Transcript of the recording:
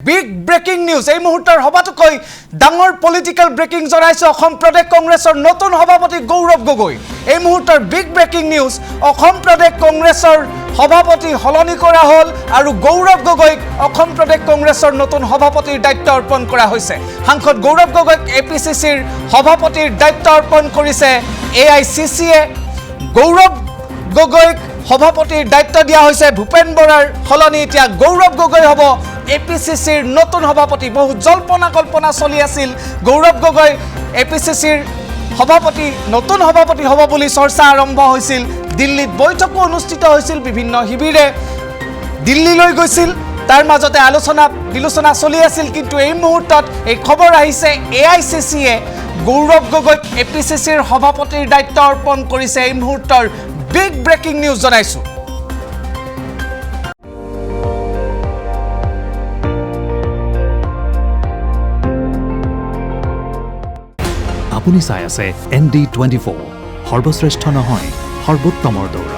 big breaking news এই মুহূৰ্তৰ সবাতোকৈ ডাঙৰ পলিটিক্যাল ব্ৰেকিং জনাইছে অসম প্ৰদেশ কংগ্ৰেছৰ নতুন সভাপতি গৌৰৱ গগৈ এই মুহূৰ্তৰ বিগ ব্ৰেকিং নিউজ অসম প্ৰদেশ কংগ্ৰেছৰ সভাপতি হলনি কৰা হল আৰু গৌৰৱ গগৈক অসম প্ৰদেশ কংগ্ৰেছৰ নতুন সভাপতিৰ দায়িত্ব অৰ্পণ কৰা হৈছে সাংসদ গৌৰৱ গগৈক এপিসিসিৰ সভাপতিৰ দায়িত্ব অৰ্পণ কৰিছে এআইসিসিয়ে গৌৰৱ গগৈক সভাপতিৰ দায়িত্ব দিয়া হৈছে ভূপেন বৰাৰ হলনি এতিয়া গৌৰৱ গগৈ হ'ব এপিসিসিৰ নতুন সভাপতি বহু জল্পনা কল্পনা চলি আছিল গৌৰৱ গগৈ এপিসিসিৰ সভাপতি নতুন সভাপতি হ'ব বুলি চৰ্চা আৰম্ভ হৈছিল দিল্লীত বৈঠকো অনুষ্ঠিত হৈছিল বিভিন্ন শিবিৰে দিল্লীলৈ গৈছিল তাৰ মাজতে আলোচনা বিলোচনা চলি আছিল কিন্তু এই মুহূৰ্তত এই খবৰ আহিছে এআইসিসিয়ে গৌৰৱ গগৈক এপিসিসিৰ সভাপতিৰ দায়িত্ব অৰ্পণ কৰিছে এই মুহূৰ্তৰ বিগ ব্ৰেকিং নিউজ জনাইছো আপুনি চাই আছে ND24 সৰ্বশ্ৰেষ্ঠ নহয় সৰ্বোত্তমৰ দৌৰা